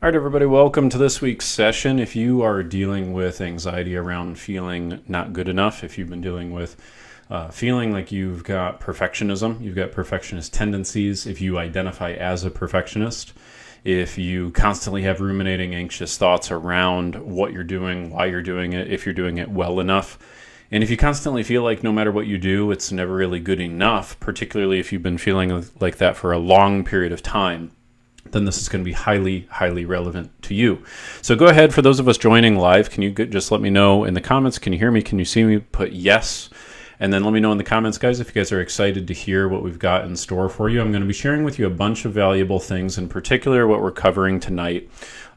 All right, everybody, welcome to this week's session. If you are dealing with anxiety around feeling not good enough, if you've been dealing with feeling like you've got perfectionism, you've got perfectionist tendencies, if you identify as a perfectionist, if you constantly have ruminating, anxious thoughts around what you're doing, why you're doing it, if you're doing it well enough, and if you constantly feel like no matter what you do, it's never really good enough, particularly if you've been feeling like that for a long period of time, then this is going to be highly, highly relevant to you. So go ahead, for those of us joining live, can you just let me know in the comments? Can you hear me? Can you see me? Put yes. And then let me know in the comments, guys, if you guys are excited to hear what we've got in store for you. I'm going to be sharing with you a bunch of valuable things. In particular, what we're covering tonight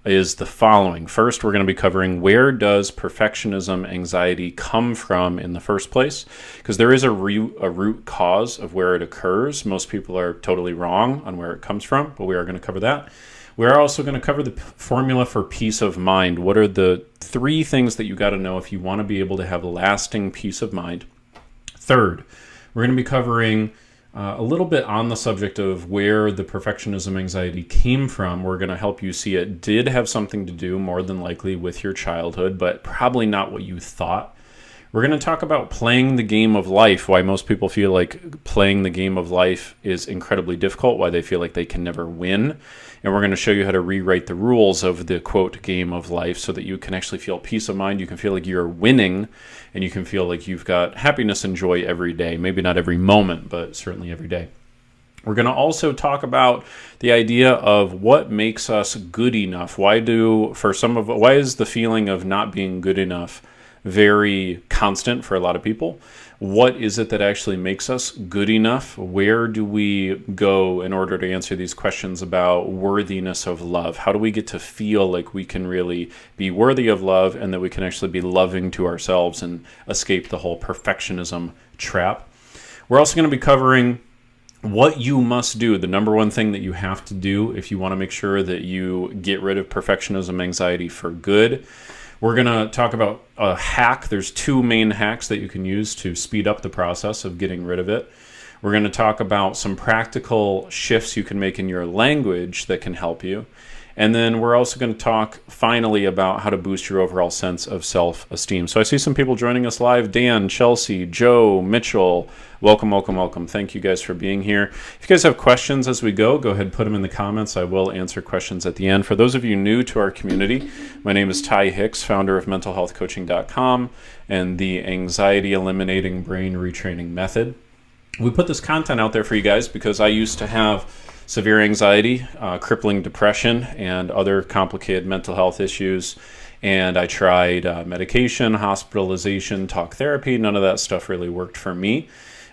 is the following. First, we're going to be covering where does perfectionism anxiety come from in the first place? Because there is a root cause of where it occurs. Most people are totally wrong on where it comes from, but we are going to cover that. We are also going to cover the formula for peace of mind. What are the 3 things that you got to know if you want to be able to have lasting peace of mind? Third, we're going to be covering a little bit on the subject of where the perfectionism anxiety came from. We're going to help you see it did have something to do, more than likely, with your childhood, but probably not what you thought. We're going to talk about playing the game of life, why most people feel like playing the game of life is incredibly difficult, why they feel like they can never win. And we're going to show you how to rewrite the rules of the, quote, game of life so that you can actually feel peace of mind. You can feel like you're winning, and you can feel like you've got happiness and joy every day. Maybe not every moment, but certainly every day. We're going to also talk about the idea of what makes us good enough. Why is the feeling of not being good enough very constant for a lot of people? What is it that actually makes us good enough? Where do we go in order to answer these questions about worthiness of love? How do we get to feel like we can really be worthy of love and that we can actually be loving to ourselves and escape the whole perfectionism trap? We're also going to be covering what you must do, the number one thing that you have to do if you want to make sure that you get rid of perfectionism anxiety for good. We're going to talk about a hack. There's 2 main hacks that you can use to speed up the process of getting rid of it. We're going to talk about some practical shifts you can make in your language that can help you. And then we're also going to talk finally about how to boost your overall sense of self-esteem. So I see some people joining us live. Dan, Chelsea, Joe, Mitchell. Welcome, welcome, welcome. Thank you guys for being here. If you guys have questions as we go ahead and put them in the comments. I will answer questions at the end. For those of you new to our community, my name is Ty Hicks, founder of mentalhealthcoaching.com and the Anxiety Eliminating Brain Retraining Method. We put this content out there for you guys because I used to have severe anxiety, crippling depression, and other complicated mental health issues. And I tried medication, hospitalization, talk therapy. None of that stuff really worked for me.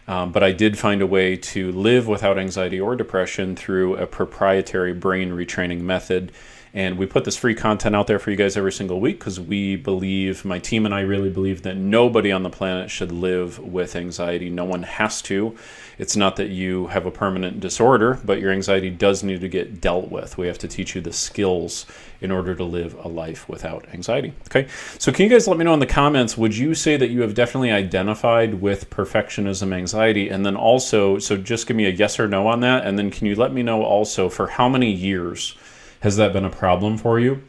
But I did find a way to live without anxiety or depression through a proprietary brain retraining method. And we put this free content out there for you guys every single week because we believe, my team and I really believe, that nobody on the planet should live with anxiety. No one has to. It's not that you have a permanent disorder, but your anxiety does need to get dealt with. We have to teach you the skills in order to live a life without anxiety. Okay, so can you guys let me know in the comments, would you say that you have definitely identified with perfectionism anxiety? And then also, so just give me a yes or no on that. And then can you let me know also for how many years has that been a problem for you?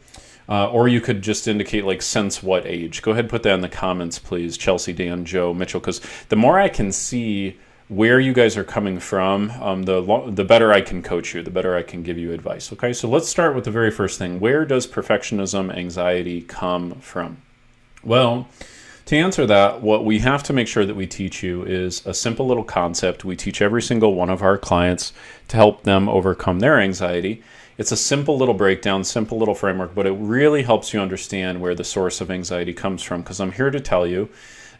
Or you could just indicate like since what age. Go ahead and put that in the comments, please. Chelsea, Dan, Joe, Mitchell, because the more I can see where you guys are coming from, the better I can coach you, the better I can give you advice. Okay, so let's start with the very first thing. Where does perfectionism anxiety come from? Well, to answer that, what we have to make sure that we teach you is a simple little concept. We teach every single one of our clients to help them overcome their anxiety. It's a simple little breakdown, simple little framework, but it really helps you understand where the source of anxiety comes from, because I'm here to tell you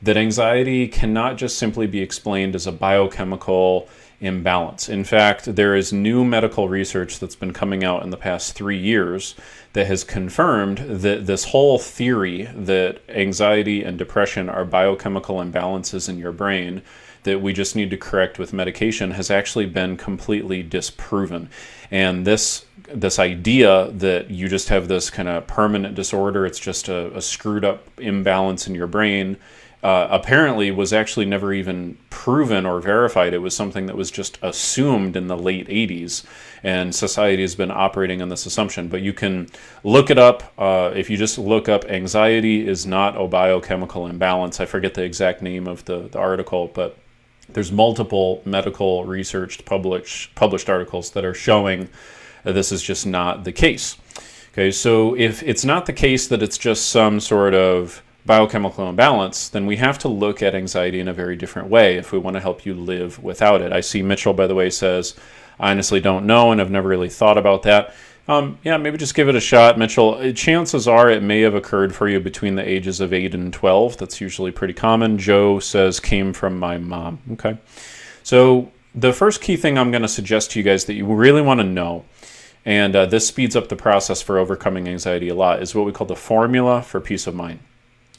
that anxiety cannot just simply be explained as a biochemical imbalance. In fact, there is new medical research that's been coming out in the past 3 years that has confirmed that this whole theory that anxiety and depression are biochemical imbalances in your brain that we just need to correct with medication has actually been completely disproven. And this idea that you just have this kind of permanent disorder, it's just a screwed up imbalance in your brain, apparently was actually never even proven or verified. It was something that was just assumed in the late 80s, and society has been operating on this assumption. But you can look it up. If you just look up anxiety is not a biochemical imbalance. I forget the exact name of the article, but there's multiple medical research published articles that are showing that this is just not the case. Okay, so if it's not the case that it's just some sort of biochemical imbalance, then we have to look at anxiety in a very different way if we want to help you live without it. I see Mitchell, by the way, says, I honestly don't know and I've never really thought about that. Yeah, maybe just give it a shot, Mitchell. Chances are it may have occurred for you between the ages of 8 and 12. That's usually pretty common. Joe says, came from my mom. Okay, so the first key thing I'm going to suggest to you guys that you really want to know, and this speeds up the process for overcoming anxiety a lot, is what we call the formula for peace of mind.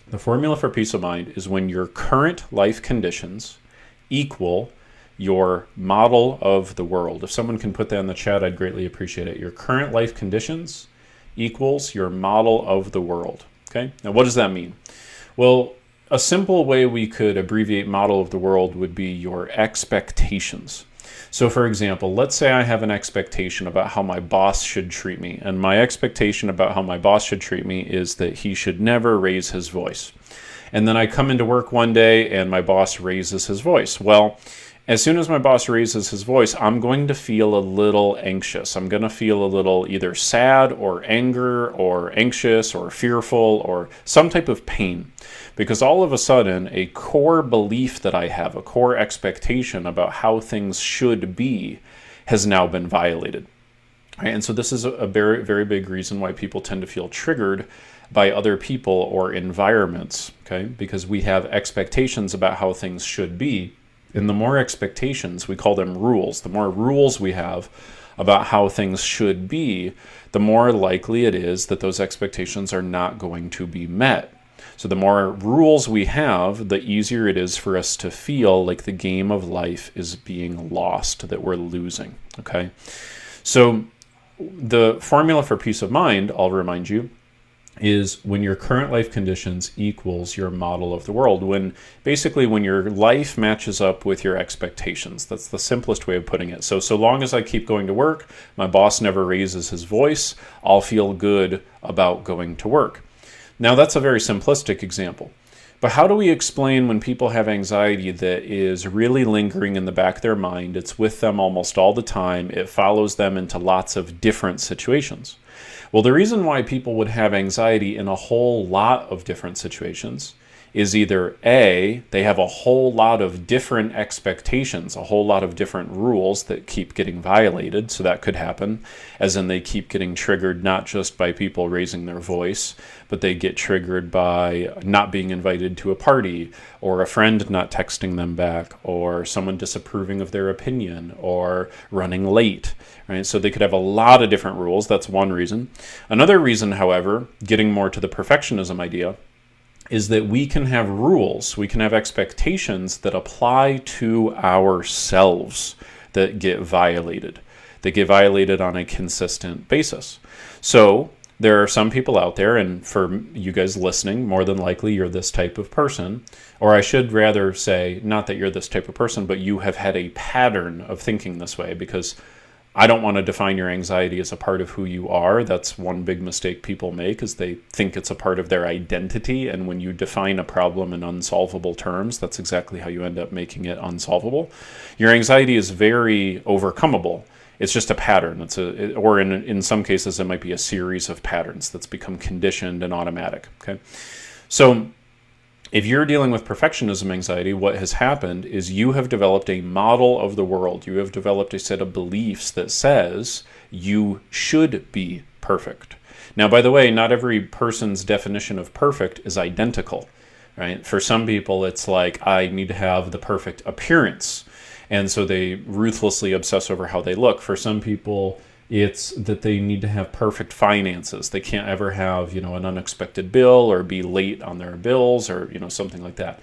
The formula for peace of mind is when your current life conditions equal your model of the world. If someone can put that in the chat, I'd greatly appreciate it. Your current life conditions equals your model of the world. Okay? Now, what does that mean? Well, a simple way we could abbreviate model of the world would be your expectations. So, for example, let's say I have an expectation about how my boss should treat me, and my expectation about how my boss should treat me is that he should never raise his voice. And then I come into work one day and my boss raises his voice. Well, as soon as my boss raises his voice, I'm going to feel a little anxious. I'm going to feel a little either sad or anger or anxious or fearful or some type of pain. Because all of a sudden, a core belief that I have, a core expectation about how things should be, has now been violated. Right? And so this is a very, very big reason why people tend to feel triggered by other people or environments, okay? Because we have expectations about how things should be. And the more expectations, we call them rules, the more rules we have about how things should be, the more likely it is that those expectations are not going to be met. So the more rules we have, the easier it is for us to feel like the game of life is being lost, that we're losing, okay? So the formula for peace of mind, I'll remind you, is when your current life conditions equals your model of the world. When your life matches up with your expectations. That's the simplest way of putting it. So long as I keep going to work, my boss never raises his voice, I'll feel good about going to work. Now that's a very simplistic example. But how do we explain when people have anxiety that is really lingering in the back of their mind? It's with them almost all the time. It follows them into lots of different situations. Well, the reason why people would have anxiety in a whole lot of different situations is either A, they have a whole lot of different expectations, a whole lot of different rules that keep getting violated, so that could happen, as in they keep getting triggered not just by people raising their voice, but they get triggered by not being invited to a party, or a friend not texting them back, or someone disapproving of their opinion, or running late, right? So they could have a lot of different rules. That's one reason. Another reason, however, getting more to the perfectionism idea, is that we can have rules, we can have expectations that apply to ourselves that get violated. They get violated on a consistent basis. So there are some people out there, and for you guys listening, more than likely you're this type of person, or I should rather say, not that you're this type of person, but you have had a pattern of thinking this way, because I don't want to define your anxiety as a part of who you are. That's one big mistake people make, is they think it's a part of their identity. And when you define a problem in unsolvable terms, that's exactly how you end up making it unsolvable. Your anxiety is very overcomable. It's just a pattern. Or in some cases, it might be a series of patterns that's become conditioned and automatic. Okay, so if you're dealing with perfectionism anxiety, what has happened is you have developed a model of the world. You have developed a set of beliefs that says you should be perfect. Now, by the way, not every person's definition of perfect is identical, right? For some people, it's like, I need to have the perfect appearance. And so they ruthlessly obsess over how they look. For some people, it's that they need to have perfect finances. They can't ever have, an unexpected bill or be late on their bills or, something like that.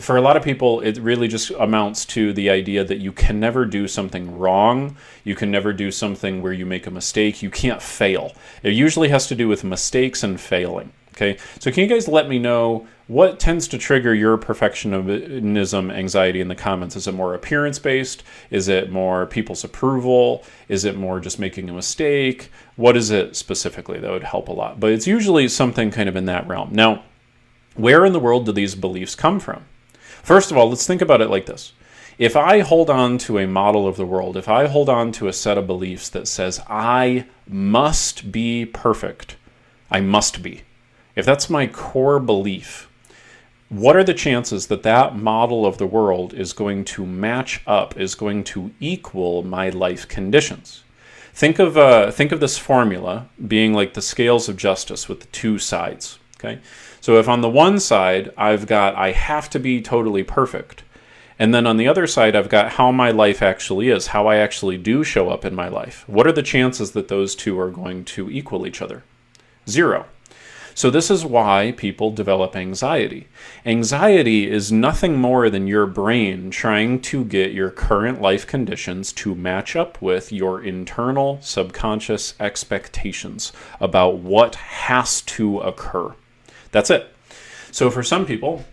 For a lot of people, it really just amounts to the idea that you can never do something wrong. You can never do something where you make a mistake. You can't fail. It usually has to do with mistakes and failing. Okay, so can you guys let me know what tends to trigger your perfectionism anxiety in the comments? Is it more appearance-based? Is it more people's approval? Is it more just making a mistake? What is it specifically? That would help a lot. But it's usually something kind of in that realm. Now, where in the world do these beliefs come from? First of all, let's think about it like this. If I hold on to a model of the world, if I hold on to a set of beliefs that says, I must be perfect, I must be. If that's my core belief, what are the chances that that model of the world is going to match up, is going to equal my life conditions? Think of this formula being like the scales of justice with the two sides. Okay, so if on the one side I've got I have to be totally perfect, and then on the other side I've got how my life actually is, how I actually do show up in my life. What are the chances that those two are going to equal each other? 0. So this is why people develop anxiety. Anxiety is nothing more than your brain trying to get your current life conditions to match up with your internal subconscious expectations about what has to occur. That's it. So for some people,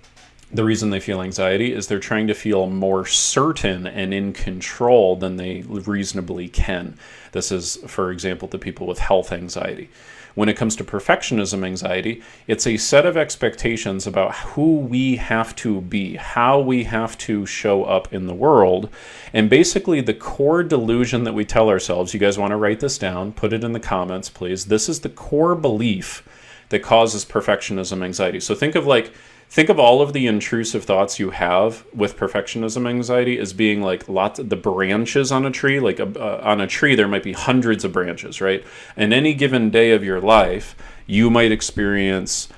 the reason they feel anxiety is they're trying to feel more certain and in control than they reasonably can. This is, for example, the people with health anxiety. When it comes to perfectionism anxiety, it's a set of expectations about who we have to be, how we have to show up in the world, and basically the core delusion that we tell ourselves. You guys want to write this down, put it in the comments, please. This is the core belief that causes perfectionism anxiety. So think of all of the intrusive thoughts you have with perfectionism anxiety as being like lots of the branches on a tree. Like on a tree, there might be hundreds of branches, right? And any given day of your life, you might experience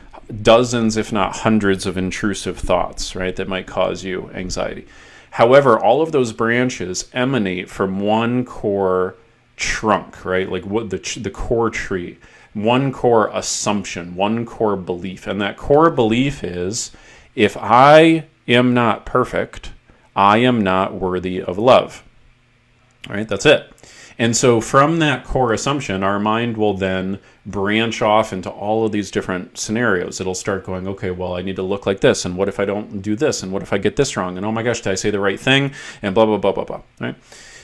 dozens, if not hundreds, of intrusive thoughts, right, that might cause you anxiety. However, all of those branches emanate from one core trunk, right? Like what the core tree. One core assumption, one core belief. And that core belief is, if I am not perfect, I am not worthy of love. All right, that's it. And so from that core assumption, our mind will then branch off into all of these different scenarios. It'll start going, okay, well, I need to look like this. And what if I don't do this? And what if I get this wrong? And oh my gosh, did I say the right thing? And blah, blah, blah, blah, blah. All right.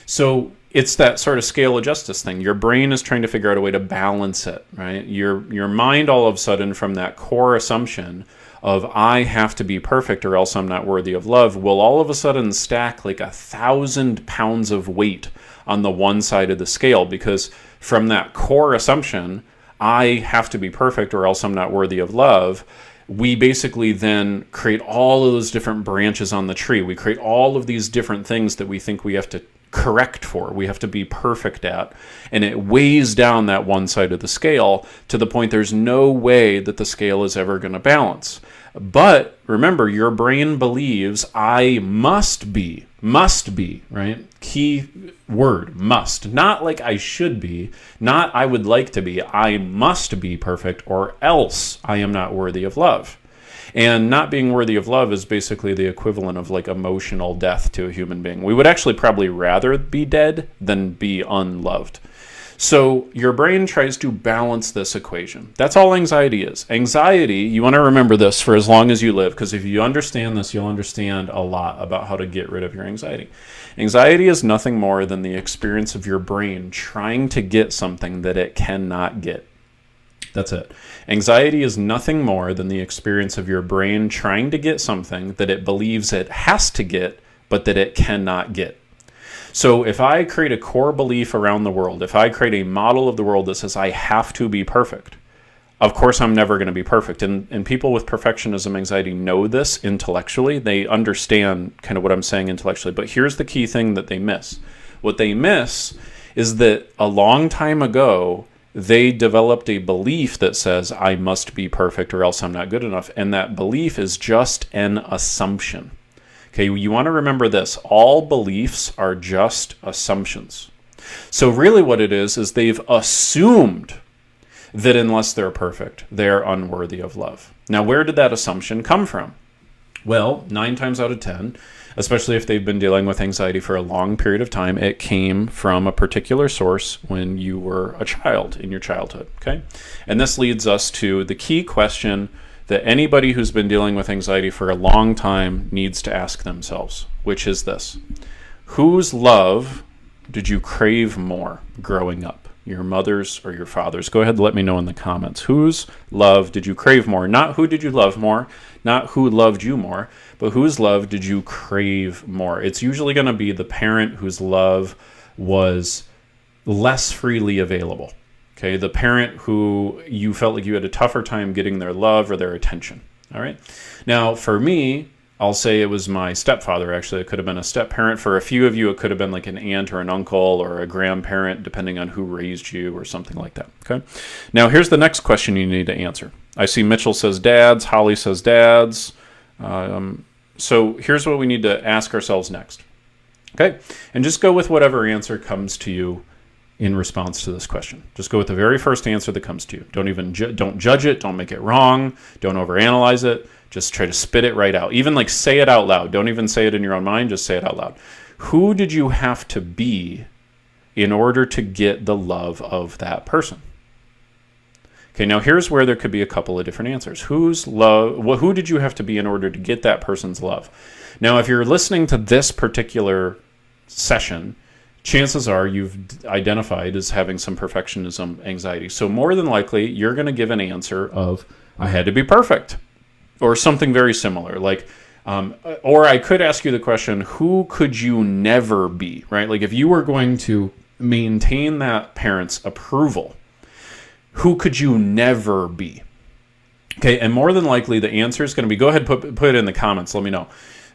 So it's that sort of scale of justice thing. Your brain is trying to figure out a way to balance it, right? Your mind all of a sudden from that core assumption of I have to be perfect or else I'm not worthy of love will all of a sudden stack like 1,000 pounds of weight on the one side of the scale, because from that core assumption, I have to be perfect or else I'm not worthy of love, we basically then create all of those different branches on the tree. We create all of these different things that we think we have to correct for, we have to be perfect at, and it weighs down that one side of the scale to the point there's no way that the scale is ever going to balance. But remember, your brain believes I must be, right? Key word, must. Not like I should be, not I would like to be. I must be perfect or else I am not worthy of love. And not being worthy of love is basically the equivalent of like emotional death to a human being. We would actually probably rather be dead than be unloved. So your brain tries to balance this equation. That's all anxiety is. Anxiety, you want to remember this for as long as you live, because if you understand this, you'll understand a lot about how to get rid of your anxiety. Anxiety is nothing more than the experience of your brain trying to get something that it cannot get. That's it. Anxiety is nothing more than the experience of your brain trying to get something that it believes it has to get, but that it cannot get. So if I create a core belief around the world, if I create a model of the world that says I have to be perfect, of course I'm never going to be perfect. And people with perfectionism anxiety know this intellectually. They understand kind of what I'm saying intellectually. But here's the key thing that they miss. What they miss is that a long time ago, they developed a belief that says I must be perfect or else I'm not good enough. And that belief is just an assumption. Okay, you want to remember this. All beliefs are just assumptions. So really what it is they've assumed that unless they're perfect, they're unworthy of love. Now, where did that assumption come from? Well, 9 times out of 10, especially if they've been dealing with anxiety for a long period of time. It came from a particular source when you were a child in your childhood, okay? And this leads us to the key question that anybody who's been dealing with anxiety for a long time needs to ask themselves, which is this: whose love did you crave more growing up? Your mother's or your father's? Go ahead and let me know in the comments. Whose love did you crave more? Not who did you love more, not who loved you more, but whose love did you crave more? It's usually going to be the parent whose love was less freely available. Okay, the parent who you felt like you had a tougher time getting their love or their attention. All right. Now, for me, I'll say it was my stepfather, actually. It could have been a step-parent. For a few of you, it could have been like an aunt or an uncle or a grandparent, depending on who raised you or something like that. Okay. Now, here's the next question you need to answer. I see Mitchell says dads. Holly says dads. So here's what we need to ask ourselves next. Okay. And just go with whatever answer comes to you in response to this question. Just go with the very first answer that comes to you. Don't judge it. Don't make it wrong. Don't overanalyze it. Just try to spit it right out. Even like say it out loud. Don't even say it in your own mind. Just say it out loud. Who did you have to be in order to get the love of that person? Okay, now here's where there could be a couple of different answers. Who did you have to be in order to get that person's love? Now, if you're listening to this particular session, chances are you've identified as having some perfectionism anxiety. So more than likely, you're going to give an answer of, I had to be perfect, or something very similar. Like, or I could ask you the question, who could you never be, right? Like if you were going to maintain that parent's approval, who could you never be? Okay, and more than likely, the answer is going to be, go ahead, put it in the comments, let me know.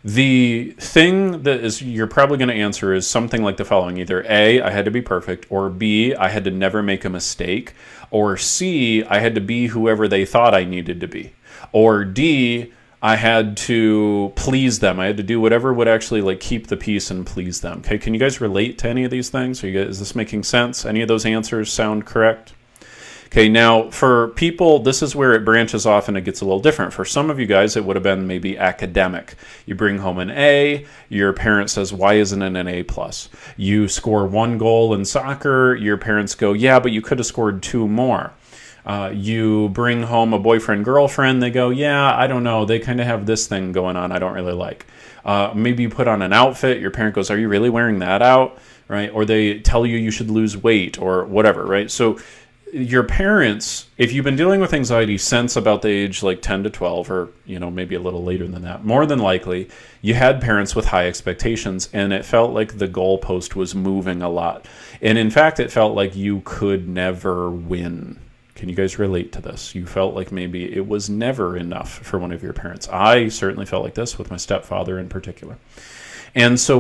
The thing that you're probably going to answer is something like the following. Either A, I had to be perfect, or B, I had to never make a mistake, or C, I had to be whoever they thought I needed to be, or D, I had to please them. I had to do whatever would actually like keep the peace and please them. Okay, can you guys relate to any of these things? Is this making sense? Any of those answers sound correct? Okay, now for people, this is where it branches off and it gets a little different. For some of you guys, it would have been maybe academic. You bring home an A, your parent says, why isn't it an A+? You score 1 goal in soccer, your parents go, yeah, but you could have scored 2 more. You bring home a boyfriend, girlfriend, they go, yeah, I don't know, they kind of have this thing going on I don't really like. Maybe you put on an outfit, your parent goes, are you really wearing that out? Right? Or they tell you should lose weight or whatever, right? So your parents, if you've been dealing with anxiety since about the age like 10 to 12 or maybe a little later than that, more than likely you had parents with high expectations and it felt like the goalpost was moving a lot. And in fact, it felt like you could never win. Can you guys relate to this? You felt like maybe it was never enough for one of your parents. I certainly felt like this with my stepfather in particular. And so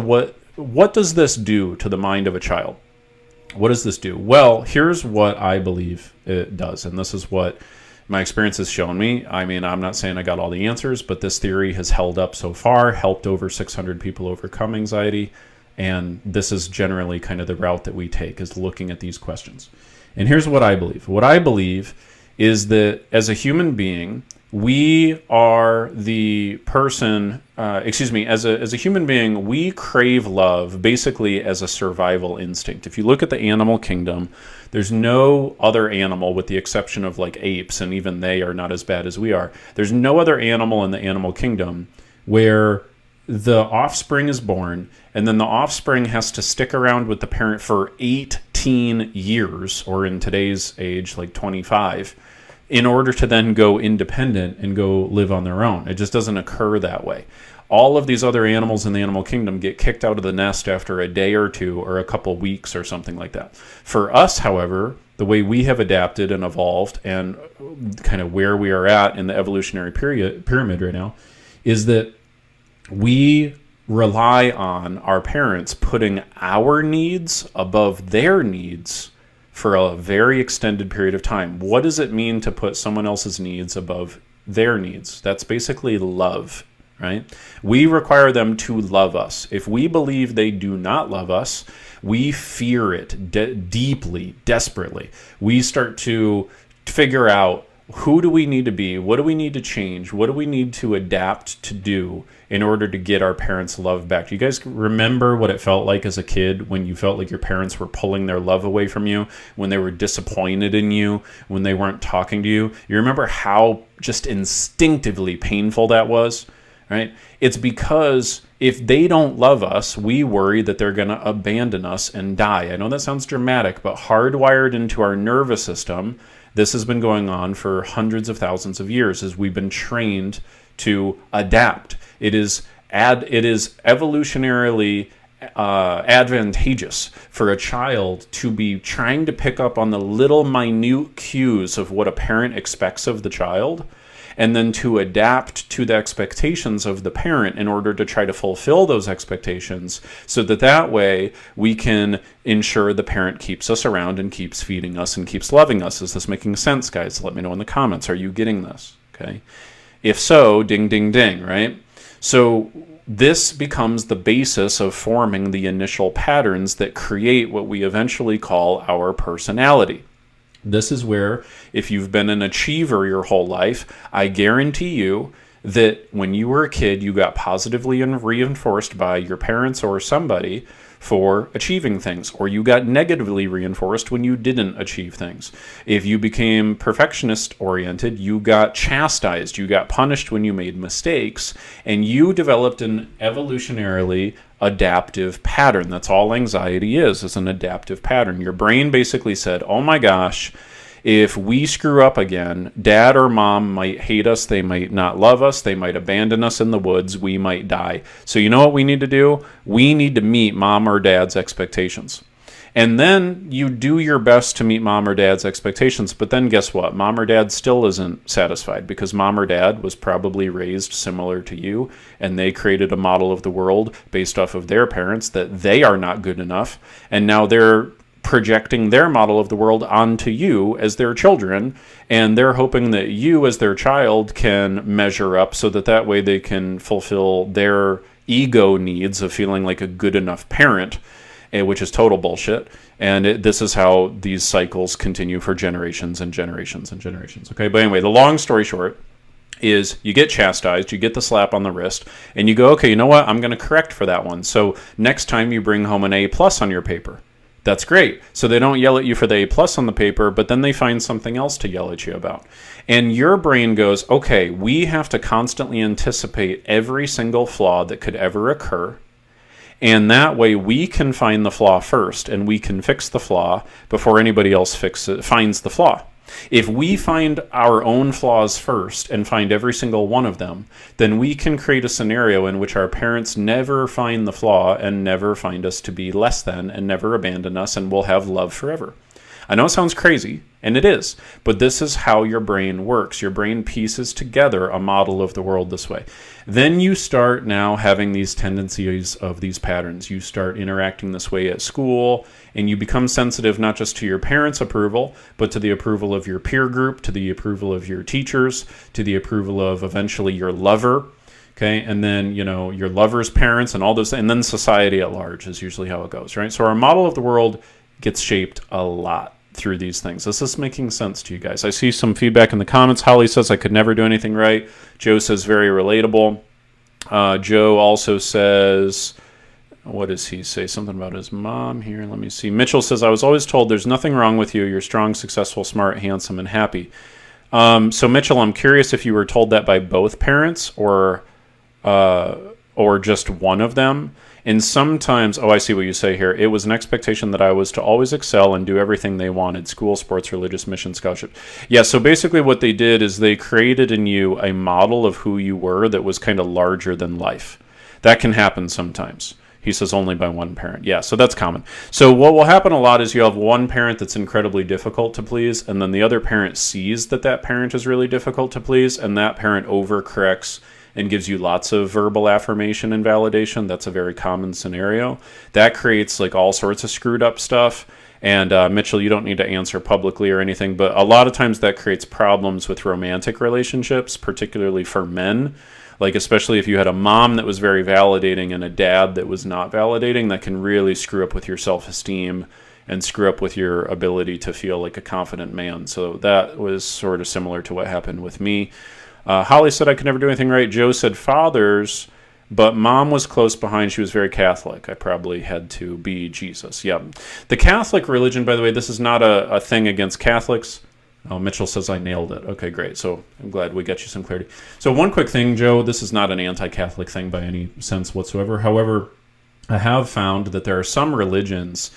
what does this do to the mind of a child? What does this do? Well, here's what I believe it does, and this is what my experience has shown me. I mean, I'm not saying I got all the answers, but this theory has held up so far, helped over 600 people overcome anxiety, and this is generally kind of the route that we take, is looking at these questions. And here's what I believe. What I believe is that as a human being, we are the person, as a human being, we crave love basically as a survival instinct. If you look at the animal kingdom, there's no other animal, with the exception of like apes, and even they are not as bad as we are. There's no other animal in the animal kingdom where the offspring is born, and then the offspring has to stick around with the parent for 18 years, or in today's age, like 25, in order to then go independent and go live on their own. It just doesn't occur that way. All of these other animals in the animal kingdom get kicked out of the nest after a day or two or a couple weeks or something like that. For us, however, the way we have adapted and evolved and kind of where we are at in the evolutionary pyramid right now is that we rely on our parents putting our needs above their needs for a very extended period of time. What does it mean to put someone else's needs above their needs? That's basically love, right? We require them to love us. If we believe they do not love us, we fear it deeply, desperately. We start to figure out who do we need to be? What do we need to change? What do we need to adapt to do in order to get our parents' love back? Do you guys remember what it felt like as a kid when you felt like your parents were pulling their love away from you, when they were disappointed in you, when they weren't talking to you? You remember how just instinctively painful that was, right? It's because if they don't love us, we worry that they're going to abandon us and die. I know that sounds dramatic, but hardwired into our nervous system, this has been going on for hundreds of thousands of years as we've been trained to adapt. It is evolutionarily advantageous for a child to be trying to pick up on the little minute cues of what a parent expects of the child, and then to adapt to the expectations of the parent in order to try to fulfill those expectations, so that way we can ensure the parent keeps us around and keeps feeding us and keeps loving us. Is this making sense, guys? Let me know in the comments. Are you getting this? Okay. If so, ding, ding, ding, right? So this becomes the basis of forming the initial patterns that create what we eventually call our personality. This is where, if you've been an achiever your whole life, I guarantee you that when you were a kid, you got positively reinforced by your parents or somebody for achieving things, or you got negatively reinforced when you didn't achieve things. If you became perfectionist-oriented, you got chastised, you got punished when you made mistakes, and you developed an evolutionarily adaptive pattern. That's all anxiety is an adaptive pattern. Your brain basically said, oh my gosh, if we screw up again, dad or mom might hate us, they might not love us, they might abandon us in the woods, we might die. So you know what we need to do? We need to meet mom or dad's expectations. And then you do your best to meet mom or dad's expectations, but then guess what? Mom or dad still isn't satisfied, because mom or dad was probably raised similar to you, and they created a model of the world based off of their parents that they are not good enough, and now they're projecting their model of the world onto you as their children, and they're hoping that you as their child can measure up so that way they can fulfill their ego needs of feeling like a good enough parent, which is total bullshit. And this is how these cycles continue for generations and generations and generations. Okay, but anyway, the long story short is you get chastised, you get the slap on the wrist, and you go, okay, you know what? I'm going to correct for that one. So next time you bring home an A+ on your paper. That's great. So they don't yell at you for the A+ on the paper, but then they find something else to yell at you about. And your brain goes, okay, we have to constantly anticipate every single flaw that could ever occur. And that way we can find the flaw first, and we can fix the flaw before anybody else finds the flaw. If we find our own flaws first and find every single one of them, then we can create a scenario in which our parents never find the flaw and never find us to be less than and never abandon us, and we'll have love forever. I know it sounds crazy, and it is, but this is how your brain works. Your brain pieces together a model of the world this way. Then you start now having these tendencies of these patterns. You start interacting this way at school, and you become sensitive not just to your parents' approval, but to the approval of your peer group, to the approval of your teachers, to the approval of eventually your lover. Okay, and then, your lover's parents and all those, and then society at large is usually how it goes, right? So our model of the world gets shaped a lot through these things. Is this making sense to you guys? I see some feedback in the comments. Holly says, I could never do anything right. Joe says, very relatable. Joe also says, what does he say? Something about his mom here. Let me see. Mitchell says, I was always told there's nothing wrong with you. You're strong, successful, smart, handsome, and happy. So Mitchell, I'm curious if you were told that by both parents or just one of them. And sometimes, I see what you say here. It was an expectation that I was to always excel and do everything they wanted. School, sports, religious, mission, scholarship. Yeah, so basically what they did is they created in you a model of who you were that was kind of larger than life. That can happen sometimes. He says only by one parent. Yeah, so that's common. So what will happen a lot is you have one parent that's incredibly difficult to please, and then the other parent sees that parent is really difficult to please, and that parent overcorrects and gives you lots of verbal affirmation and validation. That's a very common scenario. That creates like all sorts of screwed up stuff. And Mitchell, you don't need to answer publicly or anything, but a lot of times that creates problems with romantic relationships, particularly for men. Like especially if you had a mom that was very validating and a dad that was not validating, that can really screw up with your self-esteem and screw up with your ability to feel like a confident man. So that was sort of similar to what happened with me. Holly said I could never do anything right. Joe said fathers, but mom was close behind. She was very Catholic. I probably had to be Jesus. Yeah. The Catholic religion, by the way, this is not a thing against Catholics. Oh, Mitchell says I nailed it. Okay, great. So I'm glad we got you some clarity. So one quick thing, Joe, this is not an anti-Catholic thing by any sense whatsoever. However, I have found that there are some religions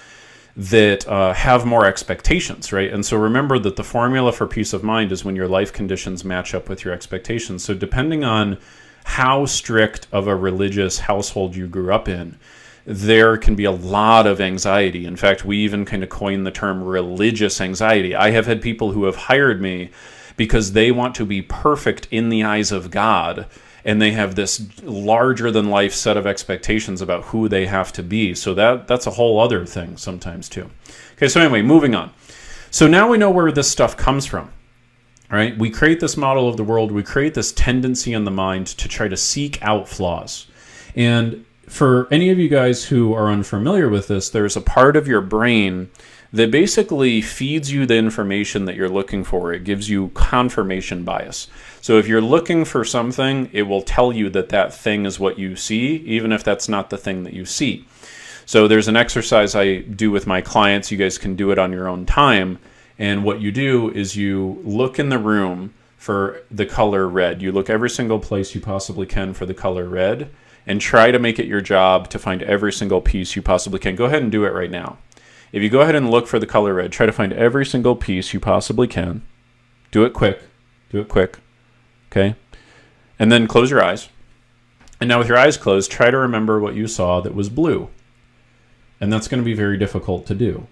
that have more expectations, right? And so remember that the formula for peace of mind is when your life conditions match up with your expectations. So depending on how strict of a religious household you grew up in, there can be a lot of anxiety. In fact, we even kind of coined the term religious anxiety. I have had people who have hired me because they want to be perfect in the eyes of God, and they have this larger than life set of expectations about who they have to be. So that's a whole other thing sometimes too. Okay, so anyway, moving on. So now we know where this stuff comes from. Right? We create this model of the world. We create this tendency in the mind to try to seek out flaws. And for any of you guys who are unfamiliar with this, there's a part of your brain that basically feeds you the information that you're looking for. It gives you confirmation bias. So if you're looking for something, it will tell you that that thing is what you see, even if that's not the thing that you see. So there's an exercise I do with my clients. You guys can do it on your own time. And what you do is you look in the room for the color red. You look every single place you possibly can for the color red, and try to make it your job to find every single piece you possibly can. Go ahead and do it right now. If you go ahead and look for the color red, try to find every single piece you possibly can. Do it quick. Do it quick. Okay? And then close your eyes. And now with your eyes closed, try to remember what you saw that was blue. And that's going to be very difficult to do.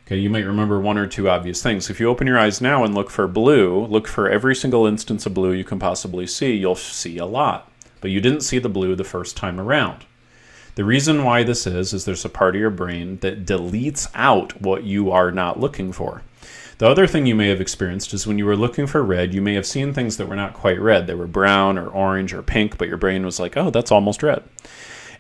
Okay, you might remember one or two obvious things. If you open your eyes now and look for blue, look for every single instance of blue you can possibly see, you'll see a lot. But you didn't see the blue the first time around. The reason why this is there's a part of your brain that deletes out what you are not looking for. The other thing you may have experienced is when you were looking for red, you may have seen things that were not quite red. They were brown or orange or pink, but your brain was like, oh, that's almost red.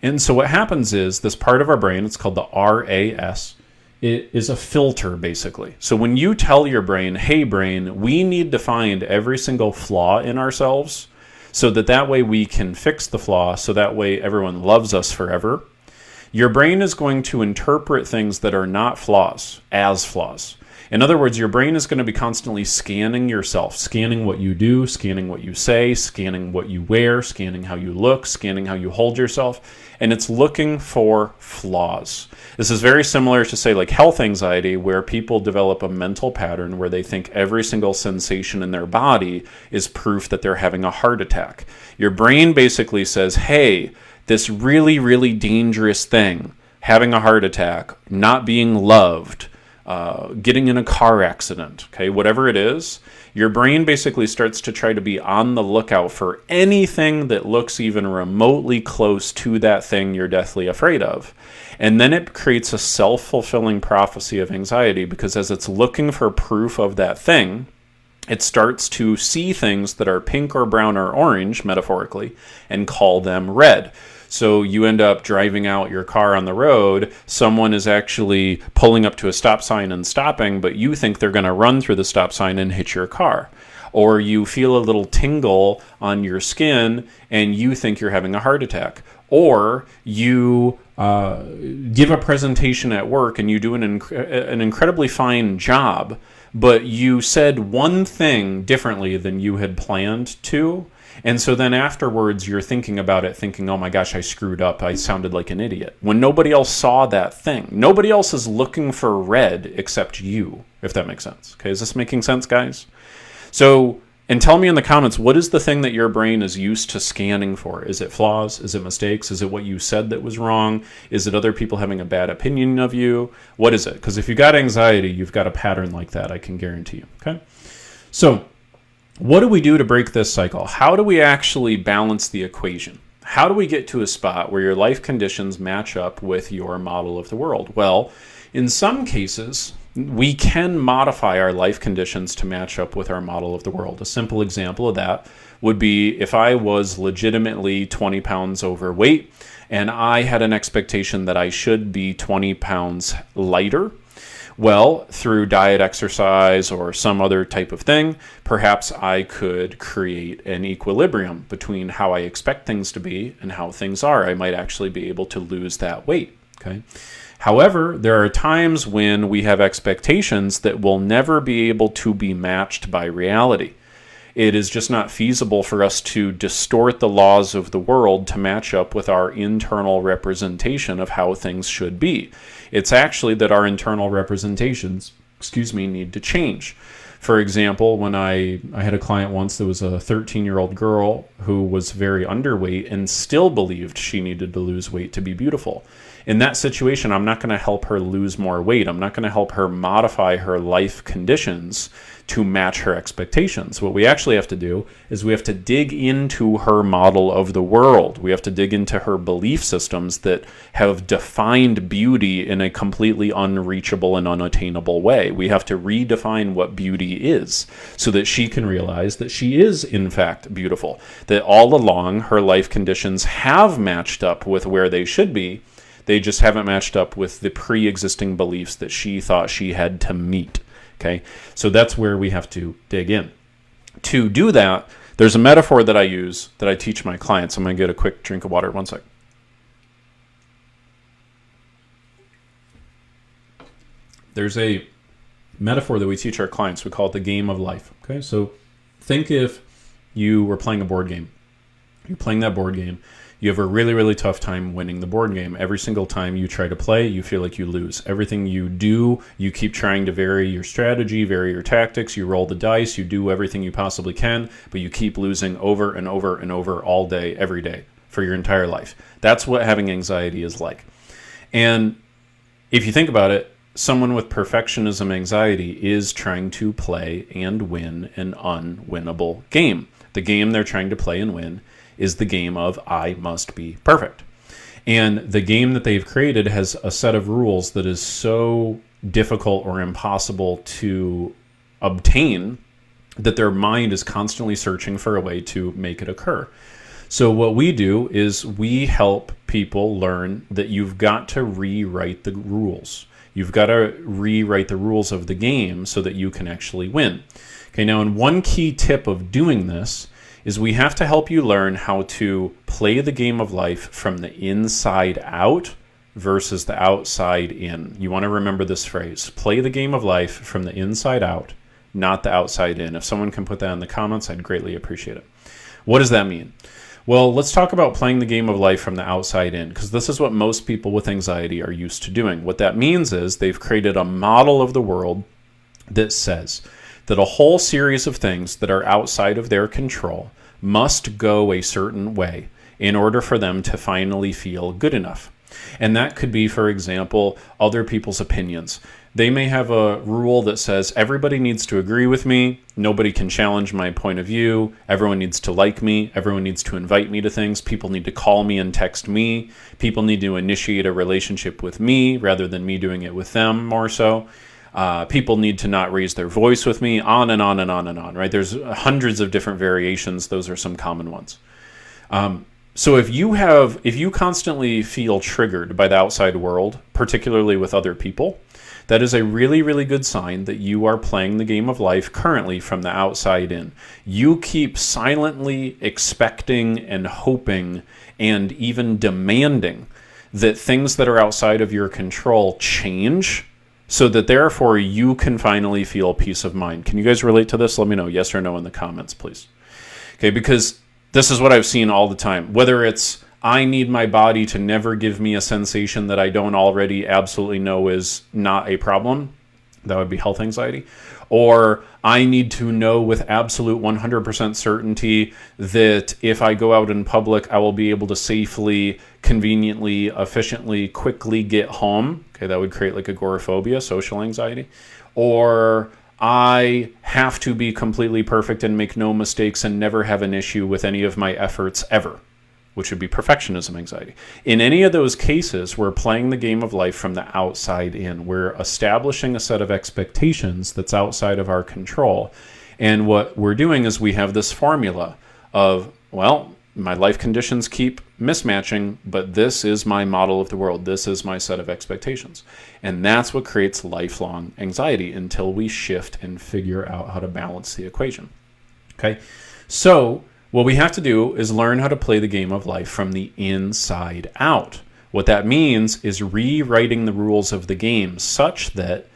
And so what happens is this part of our brain, it's called the RAS, it is a filter, basically. So when you tell your brain, hey, brain, we need to find every single flaw in ourselves so that way we can fix the flaw, so that way everyone loves us forever, your brain is going to interpret things that are not flaws as flaws. In other words, your brain is going to be constantly scanning yourself, scanning what you do, scanning what you say, scanning what you wear, scanning how you look, scanning how you hold yourself, and it's looking for flaws. This is very similar to, say, like health anxiety, where people develop a mental pattern where they think every single sensation in their body is proof that they're having a heart attack. Your brain basically says, hey, this really, really dangerous thing, having a heart attack, not being loved, getting in a car accident, okay, whatever it is, your brain basically starts to try to be on the lookout for anything that looks even remotely close to that thing you're deathly afraid of. And then it creates a self-fulfilling prophecy of anxiety, because as it's looking for proof of that thing, it starts to see things that are pink or brown or orange, metaphorically, and call them red. So you end up driving out your car on the road, someone is actually pulling up to a stop sign and stopping, but you think they're going to run through the stop sign and hit your car. Or you feel a little tingle on your skin and you think you're having a heart attack. Or you give a presentation at work and you do an incredibly fine job, but you said one thing differently than you had planned to. And so then afterwards you're thinking about it, thinking, oh my gosh, I screwed up. I sounded like an idiot. When nobody else saw that thing. Nobody else is looking for red except you, if that makes sense. Okay, is this making sense, guys? So, and tell me in the comments, what is the thing that your brain is used to scanning for? Is it flaws? Is it mistakes? Is it what you said that was wrong? Is it other people having a bad opinion of you? What is it? Because if you've got anxiety, you've got a pattern like that, I can guarantee you. Okay? So, what do we do to break this cycle? How do we actually balance the equation? How do we get to a spot where your life conditions match up with your model of the world? Well, in some cases, we can modify our life conditions to match up with our model of the world. A simple example of that would be if I was legitimately 20 pounds overweight and I had an expectation that I should be 20 pounds lighter. Well, through diet, exercise, or some other type of thing, perhaps I could create an equilibrium between how I expect things to be and how things are. I might actually be able to lose that weight. Okay. However, there are times when we have expectations that will never be able to be matched by reality. It is just not feasible for us to distort the laws of the world to match up with our internal representation of how things should be. It's actually that our internal representations, need to change. For example, when I had a client once that was a 13-year-old girl who was very underweight and still believed she needed to lose weight to be beautiful. In that situation, I'm not going to help her lose more weight. I'm not going to help her modify her life conditions to match her expectations. What we actually have to do is we have to dig into her model of the world. We have to dig into her belief systems that have defined beauty in a completely unreachable and unattainable way. We have to redefine what beauty is so that she can realize that she is, in fact, beautiful. That all along her life conditions have matched up with where they should be. They just haven't matched up with the pre-existing beliefs that she thought she had to meet. Okay, so that's where we have to dig in. To do that, there's a metaphor that I use that I teach my clients. I'm going to get a quick drink of water. One sec. There's a metaphor that we teach our clients. We call it the game of life. Okay, so think if you were playing a board game. You're playing that board game. You have a really, really tough time winning the board game. Every single time you try to play, you feel like you lose. Everything you do, you keep trying to vary your strategy, vary your tactics, you roll the dice, you do everything you possibly can, but you keep losing over and over and over all day, every day, for your entire life. That's what having anxiety is like. And if you think about it, someone with perfectionism anxiety is trying to play and win an unwinnable game. The game they're trying to play and win is the game of I must be perfect. And the game that they've created has a set of rules that is so difficult or impossible to obtain that their mind is constantly searching for a way to make it occur. So what we do is we help people learn that you've got to rewrite the rules. You've got to rewrite the rules of the game so that you can actually win. Okay, now, and one key tip of doing this is we have to help you learn how to play the game of life from the inside out versus the outside in. You want to remember this phrase, play the game of life from the inside out, not the outside in. If someone can put that in the comments, I'd greatly appreciate it. What does that mean? Well, let's talk about playing the game of life from the outside in, because this is what most people with anxiety are used to doing. What that means is they've created a model of the world that says that a whole series of things that are outside of their control must go a certain way in order for them to finally feel good enough. And that could be, for example, other people's opinions. They may have a rule that says everybody needs to agree with me, nobody can challenge my point of view, everyone needs to like me, everyone needs to invite me to things, people need to call me and text me, people need to initiate a relationship with me rather than me doing it with them more so. People need to not raise their voice with me, on and on and on and on, right? There's hundreds of different variations. Those are some common ones. So if you constantly feel triggered by the outside world, particularly with other people, that is a really, really good sign that you are playing the game of life currently from the outside in. You keep silently expecting and hoping and even demanding that things that are outside of your control change, so that therefore you can finally feel peace of mind. Can you guys relate to this? Let me know, yes or no, in the comments, please. Okay, because this is what I've seen all the time. Whether it's I need my body to never give me a sensation that I don't already absolutely know is not a problem. That would be health anxiety. Or I need to know with absolute 100% certainty that if I go out in public, I will be able to safely, conveniently, efficiently, quickly get home. Okay, that would create like agoraphobia, social anxiety. Or I have to be completely perfect and make no mistakes and never have an issue with any of my efforts ever, which would be perfectionism anxiety. In any of those cases, we're playing the game of life from the outside in. We're establishing a set of expectations that's outside of our control. And what we're doing is we have this formula of, well, my life conditions keep mismatching, but this is my model of the world. This is my set of expectations. And that's what creates lifelong anxiety until we shift and figure out how to balance the equation. Okay? So what we have to do is learn how to play the game of life from the inside out. What that means is rewriting the rules of the game such that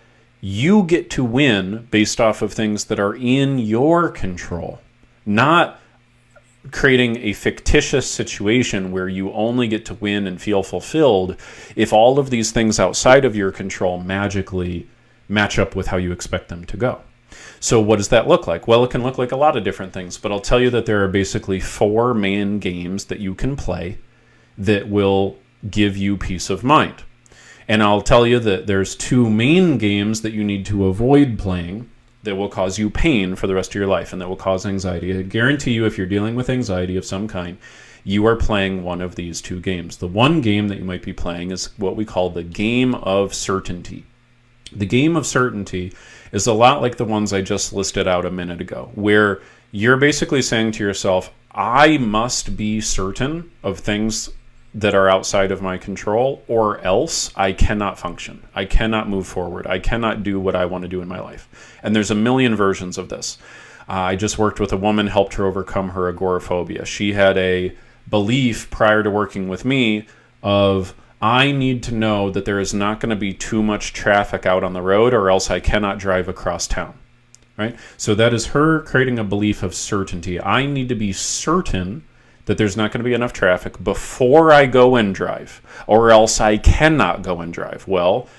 you get to win based off of things that are in your control, not creating a fictitious situation where you only get to win and feel fulfilled if all of these things outside of your control magically match up with how you expect them to go. So what does that look like? Well, it can look like a lot of different things, but I'll tell you that there are basically 4 main games that you can play that will give you peace of mind. And I'll tell you that there's 2 main games that you need to avoid playing that will cause you pain for the rest of your life and that will cause anxiety. I guarantee you, if you're dealing with anxiety of some kind, you are playing one of these 2 games. The one game that you might be playing is what we call the game of certainty. The game of certainty is a lot like the ones I just listed out a minute ago, where you're basically saying to yourself, I must be certain of things that are outside of my control, or else I cannot function. I cannot move forward. I cannot do what I want to do in my life. And there's a million versions of this. I just worked with a woman, helped her overcome her agoraphobia. She had a belief prior to working with me of, I need to know that there is not going to be too much traffic out on the road, or else I cannot drive across town. Right? So that is her creating a belief of certainty. I need to be certain that there's not going to be enough traffic before I go and drive, or else I cannot go and drive. Well,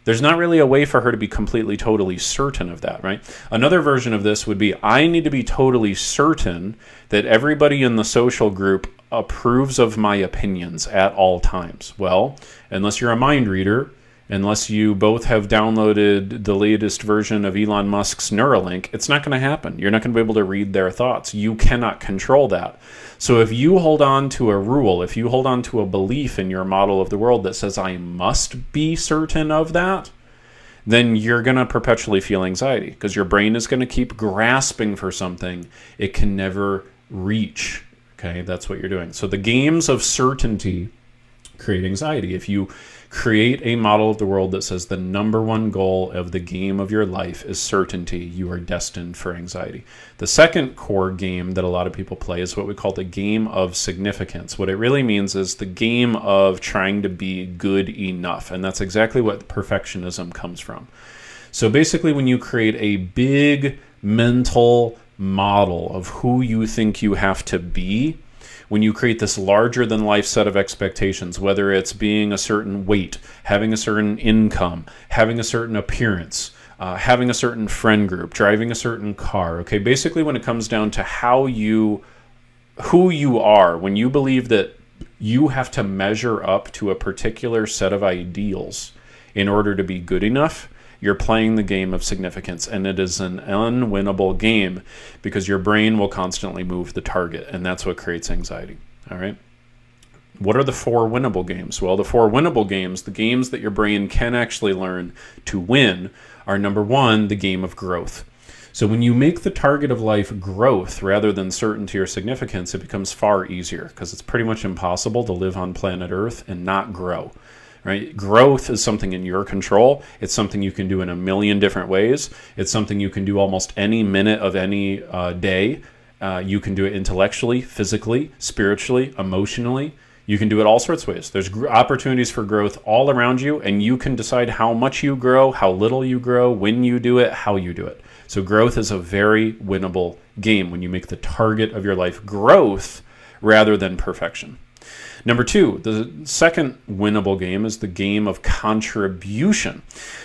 there's not really a way for her to be completely, totally certain of that, right? Another version of this would be, I need to be totally certain that everybody in the social group approves of my opinions at all times. Well, unless you're a mind reader, unless you both have downloaded the latest version of Elon Musk's Neuralink, it's not going to happen. You're not going to be able to read their thoughts. You cannot control that. So if you hold on to a rule, if you hold on to a belief in your model of the world that says, I must be certain of that, then you're going to perpetually feel anxiety because your brain is going to keep grasping for something it can never reach. Okay, that's what you're doing. So the games of certainty create anxiety. If you create a model of the world that says the number one goal of the game of your life is certainty, you are destined for anxiety. The second core game that a lot of people play is what we call the game of significance. What it really means is the game of trying to be good enough. And that's exactly what perfectionism comes from. So basically, when you create a big mental model of who you think you have to be, when you create this larger than life set of expectations, whether it's being a certain weight, having a certain income, having a certain appearance, having a certain friend group, driving a certain car, okay, basically when it comes down to who you are, when you believe that you have to measure up to a particular set of ideals in order to be good enough, you're playing the game of significance, and it is an unwinnable game because your brain will constantly move the target, and that's what creates anxiety. All right. What are the 4 winnable games? Well, the 4 winnable games, the games that your brain can actually learn to win, are number 1, the game of growth. So when you make the target of life growth rather than certainty or significance, it becomes far easier because it's pretty much impossible to live on planet Earth and not grow. Right? Growth is something in your control. It's something you can do in a million different ways. It's something you can do almost any minute of any day. You can do it intellectually, physically, spiritually, emotionally. You can do it all sorts of ways. There's opportunities for growth all around you, and you can decide how much you grow, how little you grow, when you do it, how you do it. So growth is a very winnable game when you make the target of your life growth rather than perfection. Number 2, the second winnable game is the game of contribution.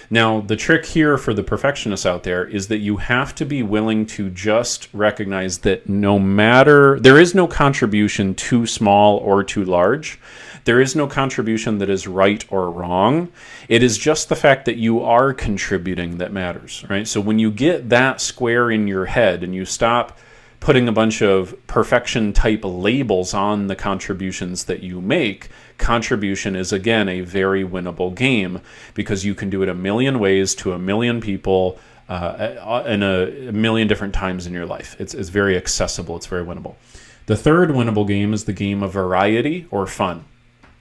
Now, the trick here for the perfectionists out there is that you have to be willing to just recognize that there is no contribution too small or too large. There is no contribution that is right or wrong. It is just the fact that you are contributing that matters, right? So when you get that square in your head and you stop putting a bunch of perfection type labels on the contributions that you make, contribution is again a very winnable game because you can do it a million ways to a million people in a million different times in your life. It's very accessible. It's very winnable. The third winnable game is the game of variety or fun.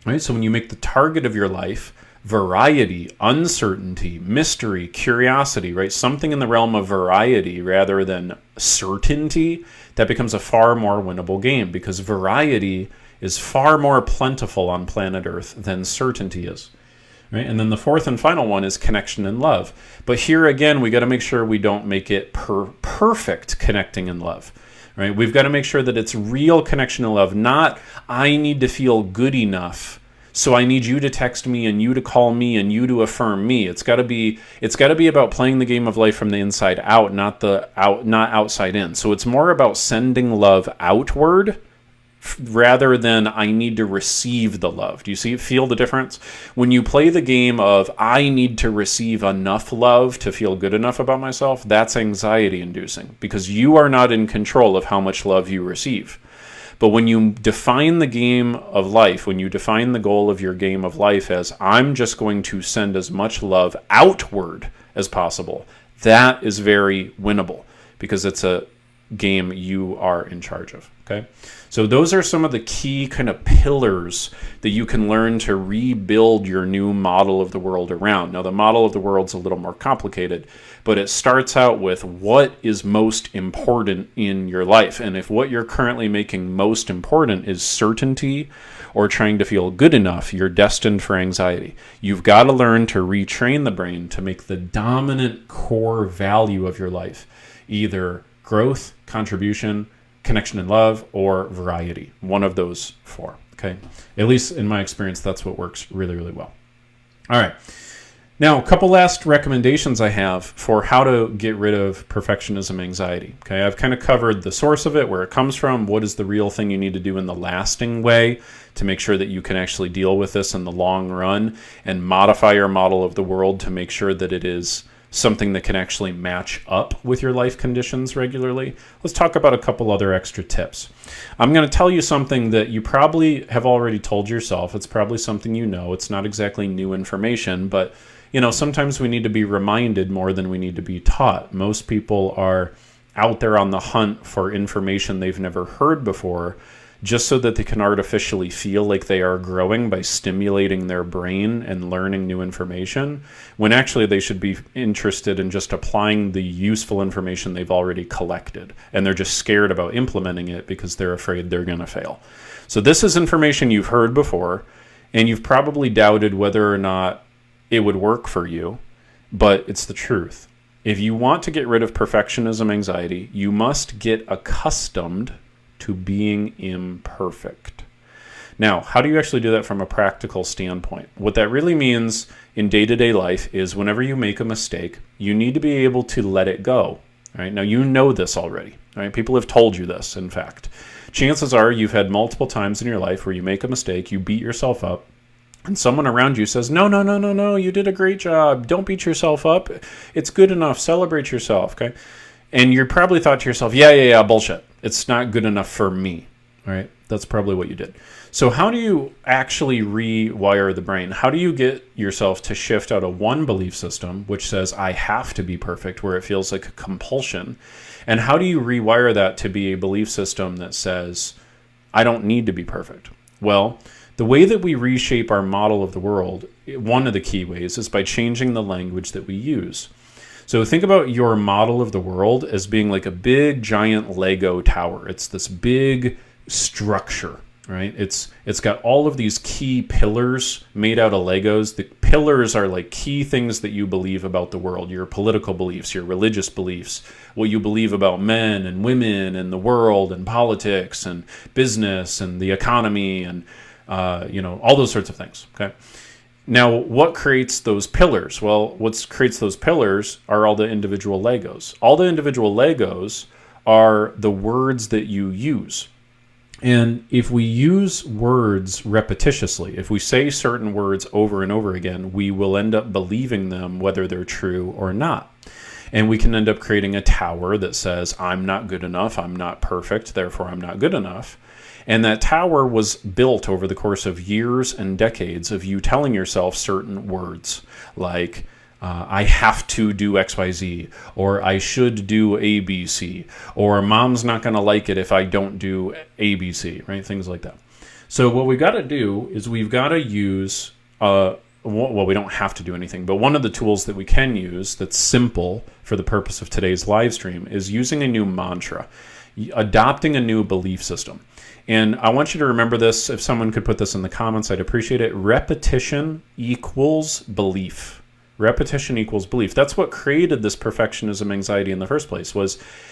Right? So when you make the target of your life variety, uncertainty, mystery, curiosity, right? Something in the realm of variety rather than certainty, that becomes a far more winnable game because variety is far more plentiful on planet Earth than certainty is. Right? And then the fourth and final one is connection and love. But here again, we got to make sure we don't make it perfect connecting and love. Right? We've got to make sure that it's real connection and love, not I need to feel good enough, so I need you to text me and you to call me and you to affirm me. It's got to be about playing the game of life from the inside out, not outside in. So it's more about sending love outward rather than I need to receive the love. Do you feel the difference? When you play the game of I need to receive enough love to feel good enough about myself, that's anxiety inducing because you are not in control of how much love you receive. But when you define the game of life, when you define the goal of your game of life as I'm just going to send as much love outward as possible, that is very winnable because it's a game you are in charge of. Okay? So those are some of the key kind of pillars that you can learn to rebuild your new model of the world around. Now, the model of the world's a little more complicated, but it starts out with what is most important in your life. And if what you're currently making most important is certainty or trying to feel good enough, you're destined for anxiety. You've got to learn to retrain the brain to make the dominant core value of your life either growth, contribution, connection and love, or variety. One of those four. Okay? At least in my experience, that's what works really, really well. All right. Now, a couple last recommendations I have for how to get rid of perfectionism anxiety. Okay, I've kind of covered the source of it, where it comes from, what is the real thing you need to do in the lasting way to make sure that you can actually deal with this in the long run and modify your model of the world to make sure that it is something that can actually match up with your life conditions regularly. Let's talk about a couple other extra tips. I'm going to tell you something that you probably have already told yourself. It's probably something you know. It's not exactly new information, but sometimes we need to be reminded more than we need to be taught. Most people are out there on the hunt for information they've never heard before, just so that they can artificially feel like they are growing by stimulating their brain and learning new information, when actually they should be interested in just applying the useful information they've already collected. And they're just scared about implementing it because they're afraid they're going to fail. So this is information you've heard before, and you've probably doubted whether or not it would work for you, but it's the truth. If you want to get rid of perfectionism anxiety, you must get accustomed to being imperfect. Now, how do you actually do that from a practical standpoint? What that really means in day-to-day life is whenever you make a mistake, you need to be able to let it go. Right? Now, you know this already. Right? People have told you this, in fact. Chances are you've had multiple times in your life where you make a mistake, you beat yourself up, and someone around you says, no, you did a great job. Don't beat yourself up. It's good enough. Celebrate yourself, okay? And you probably thought to yourself, yeah, bullshit. It's not good enough for me, all right? That's probably what you did. So how do you actually rewire the brain? How do you get yourself to shift out of one belief system, which says I have to be perfect, where it feels like a compulsion? And how do you rewire that to be a belief system that says I don't need to be perfect? Well, the way that we reshape our model of the world, one of the key ways, is by changing the language that we use. So think about your model of the world as being like a big, giant Lego tower. It's this big structure, right? It's got all of these key pillars made out of Legos. The pillars are like key things that you believe about the world, your political beliefs, your religious beliefs, what you believe about men and women and the world and politics and business and the economy and all those sorts of things, okay? Now, what creates those pillars? Well, what creates those pillars are all the individual Legos. All the individual Legos are the words that you use. And if we use words repetitiously, if we say certain words over and over again, we will end up believing them whether they're true or not. And we can end up creating a tower that says, I'm not good enough, I'm not perfect, therefore I'm not good enough. And that tower was built over the course of years and decades of you telling yourself certain words like, I have to do XYZ, or I should do ABC, or mom's not going to like it if I don't do ABC, right? Things like that. So what we've got to do is we've got to use, well, we don't have to do anything, but one of the tools that we can use that's simple for the purpose of today's live stream is using a new mantra, adopting a new belief system. And I want you to remember this. If someone could put this in the comments, I'd appreciate it. Repetition equals belief. Repetition equals belief. That's what created this perfectionism anxiety in the first place.